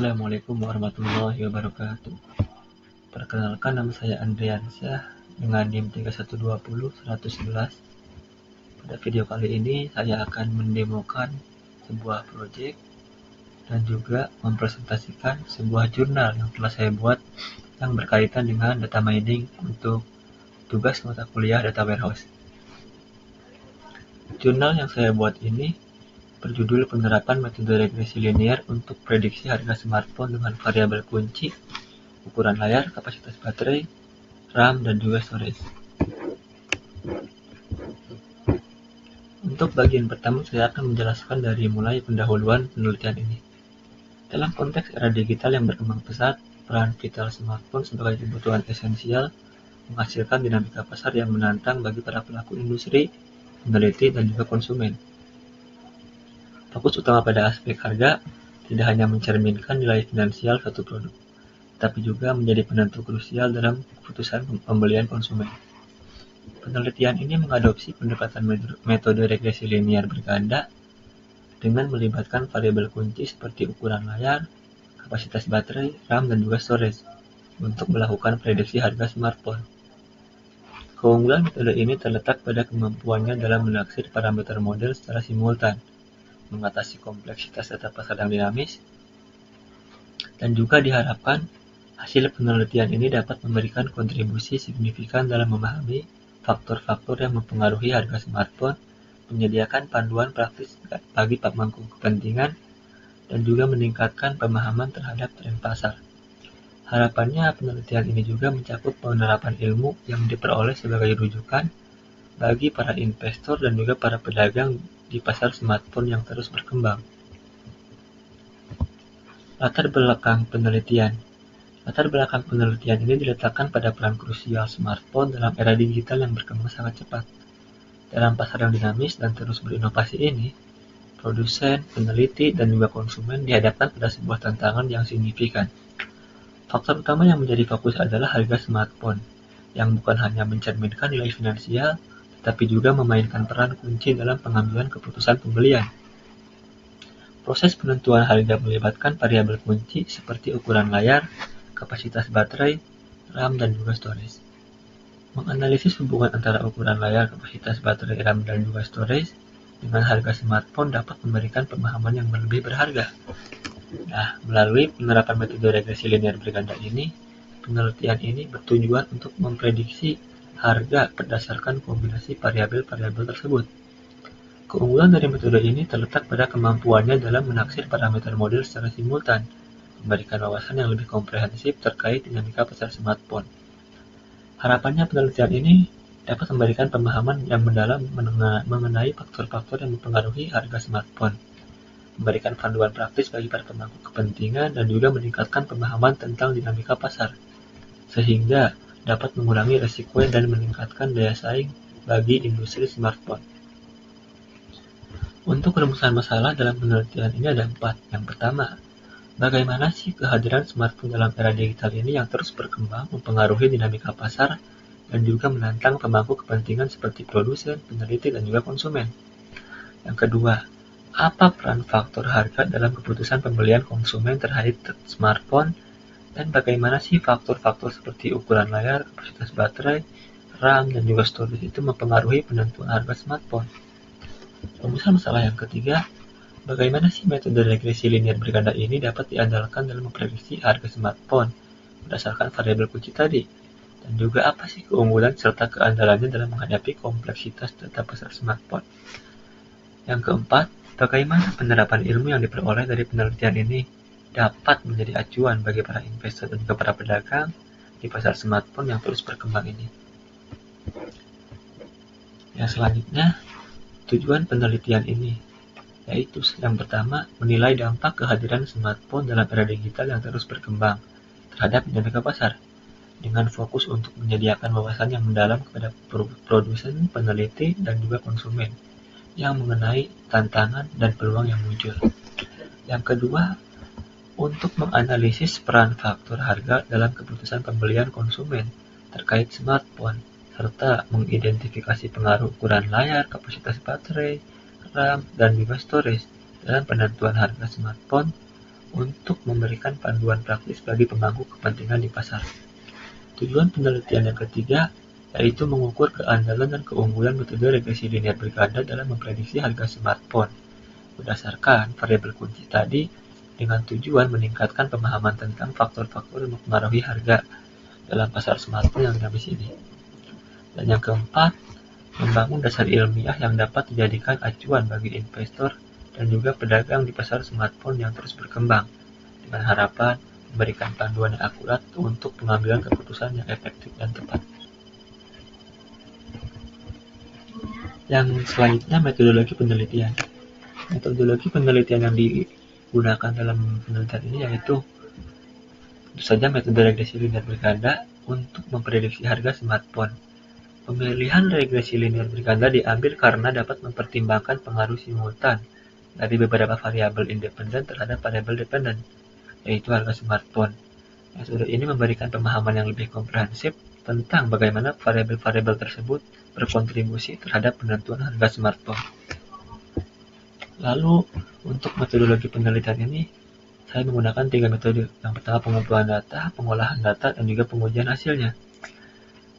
Assalamualaikum warahmatullahi wabarakatuh. Perkenalkan, nama saya Andriansyah dengan NIM 3120111. Pada video kali ini saya akan mendemokan sebuah proyek dan juga mempresentasikan sebuah jurnal yang telah saya buat yang berkaitan dengan data mining untuk tugas mata kuliah data warehouse. Jurnal yang saya buat ini berjudul penerapan metode regresi linear untuk prediksi harga smartphone dengan variabel kunci, ukuran layar, kapasitas baterai, RAM, dan juga storage. Untuk bagian pertama saya akan menjelaskan dari mulai pendahuluan penelitian ini. Dalam konteks era digital yang berkembang pesat, peran vital smartphone sebagai kebutuhan esensial menghasilkan dinamika pasar yang menantang bagi para pelaku industri, peneliti, dan juga konsumen. Fokus utama pada aspek harga tidak hanya mencerminkan nilai finansial suatu produk, tapi juga menjadi penentu krusial dalam keputusan pembelian konsumen. Penelitian ini mengadopsi pendekatan metode regresi linear berganda dengan melibatkan variabel kunci seperti ukuran layar, kapasitas baterai, RAM, dan juga storage untuk melakukan prediksi harga smartphone. Keunggulan metode ini terletak pada kemampuannya dalam menaksir parameter model secara simultan, mengatasi kompleksitas data pasar yang dinamis, dan juga diharapkan hasil penelitian ini dapat memberikan kontribusi signifikan dalam memahami faktor-faktor yang mempengaruhi harga smartphone, menyediakan panduan praktis bagi pemangku kepentingan, dan juga meningkatkan pemahaman terhadap tren pasar. Harapannya penelitian ini juga mencakup penerapan ilmu yang diperoleh sebagai rujukan bagi para investor dan juga para pedagang di pasar smartphone yang terus berkembang. Latar belakang penelitian ini diletakkan pada peran krusial smartphone dalam era digital yang berkembang sangat cepat. Dalam pasar yang dinamis dan terus berinovasi ini, produsen, peneliti, dan juga konsumen dihadapkan pada sebuah tantangan yang signifikan. Faktor utama yang menjadi fokus adalah harga smartphone, yang bukan hanya mencerminkan nilai finansial, tetapi juga memainkan peran kunci dalam pengambilan keputusan pembelian. Proses penentuan harga melibatkan variabel kunci seperti ukuran layar, kapasitas baterai, RAM, dan juga storage. Menganalisis hubungan antara ukuran layar, kapasitas baterai, RAM, dan juga storage dengan harga smartphone dapat memberikan pemahaman yang lebih berharga. Nah, melalui penerapan metode regresi linear berganda ini, penelitian ini bertujuan untuk memprediksi harga berdasarkan kombinasi variabel-variabel tersebut. Keunggulan dari metode ini terletak pada kemampuannya dalam menaksir parameter model secara simultan, memberikan wawasan yang lebih komprehensif terkait dinamika pasar smartphone. Harapannya penelitian ini dapat memberikan pemahaman yang mendalam mengenai faktor-faktor yang mempengaruhi harga smartphone, memberikan panduan praktis bagi para pemangku kepentingan, dan juga meningkatkan pemahaman tentang dinamika pasar, sehingga dapat mengurangi risiko dan meningkatkan daya saing bagi industri smartphone. Untuk rumusan masalah dalam penelitian ini ada 4. Yang pertama, bagaimana sih kehadiran smartphone dalam era digital ini yang terus berkembang mempengaruhi dinamika pasar dan juga menantang pemangku kepentingan seperti produsen, peneliti, dan juga konsumen. Yang kedua, apa peran faktor harga dalam keputusan pembelian konsumen terhadap smartphone, dan bagaimana sih faktor-faktor seperti ukuran layar, kapasitas baterai, RAM, dan juga storage itu mempengaruhi penentuan harga smartphone. Rumusan masalah yang ketiga, bagaimana sih metode regresi linear berganda ini dapat diandalkan dalam memprediksi harga smartphone berdasarkan variabel kunci tadi, dan juga apa sih keunggulan serta keandalannya dalam menghadapi kompleksitas data pasar smartphone. Yang keempat, bagaimana penerapan ilmu yang diperoleh dari penelitian ini dapat menjadi acuan bagi para investor dan juga para pedagang di pasar smartphone yang terus berkembang ini. Yang selanjutnya, tujuan penelitian ini, yaitu yang pertama, menilai dampak kehadiran smartphone dalam era digital yang terus berkembang terhadap dinamika pasar, dengan fokus untuk menyediakan wawasan yang mendalam kepada produsen, peneliti, dan juga konsumen yang mengenai tantangan dan peluang yang muncul. Yang kedua, untuk menganalisis peran faktor harga dalam keputusan pembelian konsumen terkait smartphone, serta mengidentifikasi pengaruh ukuran layar, kapasitas baterai, RAM, dan juga storage dalam penentuan harga smartphone untuk memberikan panduan praktis bagi pemangku kepentingan di pasar. Tujuan penelitian yang ketiga yaitu mengukur keandalan dan keunggulan metode regresi linear berganda dalam memprediksi harga smartphone berdasarkan variabel kunci tadi dengan tujuan meningkatkan pemahaman tentang faktor-faktor yang mempengaruhi harga dalam pasar smartphone yang dinamis ini. Dan yang keempat, membangun dasar ilmiah yang dapat dijadikan acuan bagi investor dan juga pedagang di pasar smartphone yang terus berkembang, dengan harapan memberikan panduan yang akurat untuk pengambilan keputusan yang efektif dan tepat. Yang selanjutnya, metodologi penelitian. Metodologi penelitian yang digunakan dalam penelitian ini yaitu tentu saja metode regresi linear berganda untuk memprediksi harga smartphone. Pemilihan regresi linear berganda diambil karena dapat mempertimbangkan pengaruh simultan dari beberapa variabel independen terhadap variabel dependen, yaitu harga smartphone. Metode ini memberikan pemahaman yang lebih komprehensif tentang bagaimana variabel-variabel tersebut berkontribusi terhadap penentuan harga smartphone. Lalu, untuk metodologi penelitian ini, saya menggunakan 3 metode. Yang pertama, pengumpulan data, pengolahan data, dan juga pengujian hasilnya.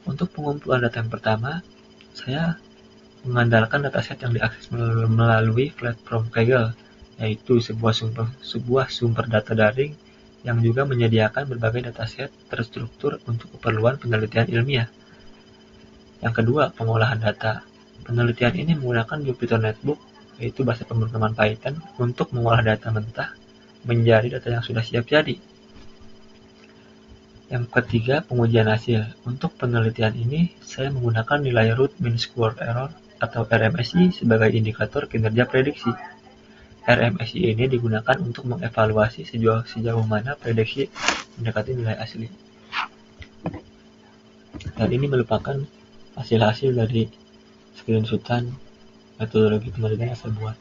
Untuk pengumpulan data yang pertama, saya mengandalkan dataset yang diakses melalui platform Kaggle, yaitu sebuah sumber data daring yang juga menyediakan berbagai dataset terstruktur untuk keperluan penelitian ilmiah. Yang kedua, pengolahan data. Penelitian ini menggunakan Jupyter Notebook, yaitu bahasa pemrograman Python, untuk mengolah data mentah menjadi data yang sudah siap jadi. Yang ketiga, pengujian hasil. Untuk penelitian ini, saya menggunakan nilai root mean square error atau RMSI sebagai indikator kinerja prediksi. RMSI ini digunakan untuk mengevaluasi sejauh mana prediksi mendekati nilai asli. Dan ini merupakan hasil-hasil dari screenshotan metodologi penelitian yang saya buat.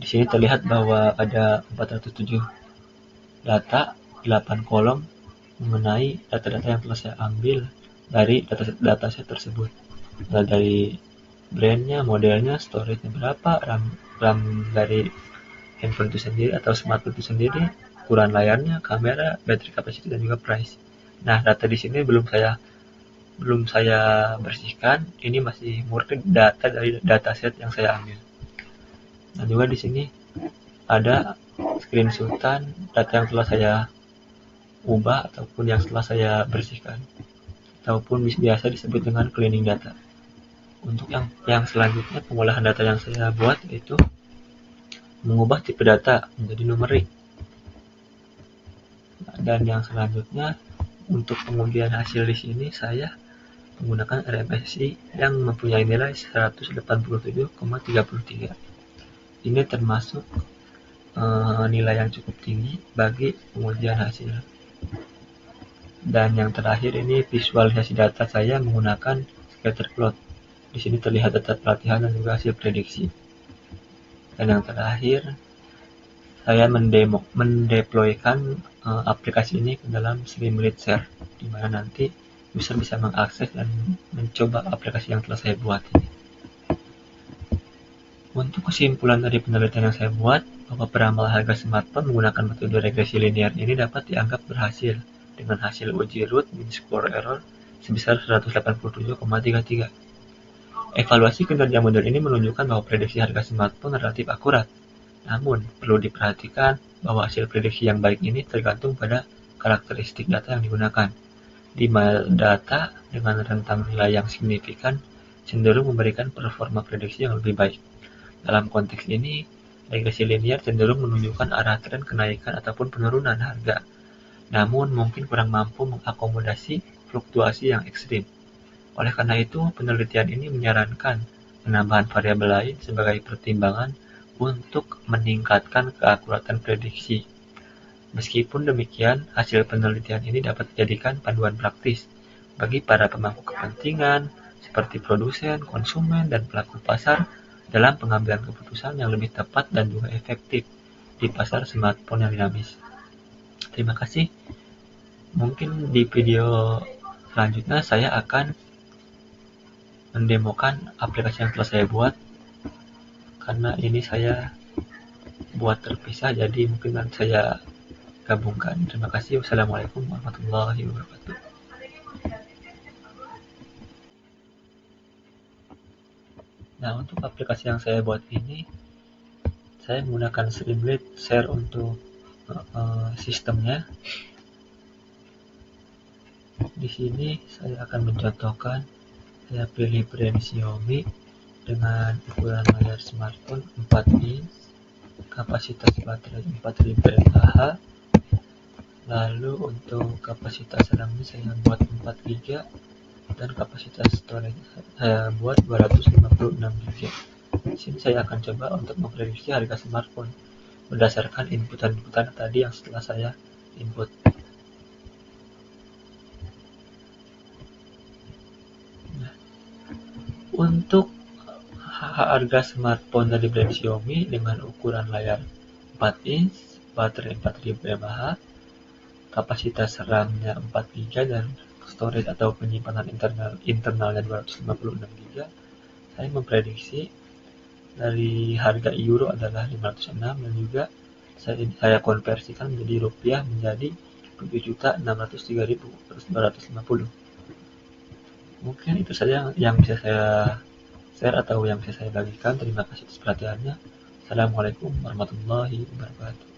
Di sini terlihat bahwa ada 407 data, 8 kolom mengenai data-data yang telah saya ambil dari dataset tersebut. Dari brandnya, modelnya, storage-nya berapa, RAM dari handphone itu sendiri atau smartphone itu sendiri, ukuran layarnya, kamera, battery capacity, dan juga price. Nah, data di sini belum saya bersihkan. Ini masih murni data dari dataset yang saya ambil. Dan juga di sini ada screenshotan data yang telah saya ubah ataupun yang setelah saya bersihkan, ataupun biasa disebut dengan cleaning data. Untuk yang selanjutnya, pengolahan data yang saya buat yaitu mengubah tipe data menjadi numerik. Dan yang selanjutnya, untuk pengujian hasil di sini saya menggunakan RMSI yang mempunyai nilai 187,33. Ini termasuk nilai yang cukup tinggi bagi pengujian hasil. Dan yang terakhir ini visualisasi data saya menggunakan scatter plot. Di sini terlihat data pelatihan dan juga hasil prediksi. Dan yang terakhir, saya mendeploykan aplikasi ini ke dalam Streamlit Share, di mana nanti user bisa mengakses dan mencoba aplikasi yang telah saya buat ini. Untuk kesimpulan dari penelitian yang saya buat, bahwa peramal harga smartphone menggunakan metode regresi linear ini dapat dianggap berhasil dengan hasil uji root mean square error sebesar 187,33. Evaluasi kinerja model ini menunjukkan bahwa prediksi harga smartphone relatif akurat. Namun, perlu diperhatikan bahwa hasil prediksi yang baik ini tergantung pada karakteristik data yang digunakan. Di mana data dengan rentang nilai yang signifikan cenderung memberikan performa prediksi yang lebih baik. Dalam konteks ini, regresi linear cenderung menunjukkan arah tren kenaikan ataupun penurunan harga, namun mungkin kurang mampu mengakomodasi fluktuasi yang ekstrim. Oleh karena itu, penelitian ini menyarankan penambahan variabel lain sebagai pertimbangan untuk meningkatkan keakuratan prediksi. Meskipun demikian, hasil penelitian ini dapat dijadikan panduan praktis bagi para pemangku kepentingan seperti produsen, konsumen, dan pelaku pasar dalam pengambilan keputusan yang lebih tepat dan juga efektif di pasar smartphone yang dinamis. Terima kasih. Mungkin di video selanjutnya saya akan mendemokan aplikasi yang telah saya buat, karena ini saya buat terpisah, jadi mungkin saya gabungkan. Terima kasih. Wassalamualaikum warahmatullahi wabarakatuh. Nah, untuk aplikasi yang saya buat ini, saya menggunakan Streamlit Share untuk sistemnya. Di sini saya akan mencontohkan, saya pilih brand Xiaomi dengan ukuran layar smartphone 4 inch, kapasitas baterai 4000 mAh. Lalu untuk kapasitas RAM-nya saya buat 4 GB dan kapasitas storage saya buat 256 GB. Di sini saya akan coba untuk memprediksi harga smartphone berdasarkan inputan-inputan tadi yang setelah saya input. Nah, untuk harga smartphone dari brand Xiaomi dengan ukuran layar 4 inch, baterai 4000 mAh, kapasitas RAM-nya 4 GB dan storage atau penyimpanan internalnya 256 GB, saya memprediksi dari harga euro adalah 506 dan juga saya konversikan menjadi rupiah menjadi 7.603.250. Mungkin itu saja yang bisa saya share atau yang bisa saya bagikan. Terima kasih atas perhatiannya. Assalamualaikum warahmatullahi wabarakatuh.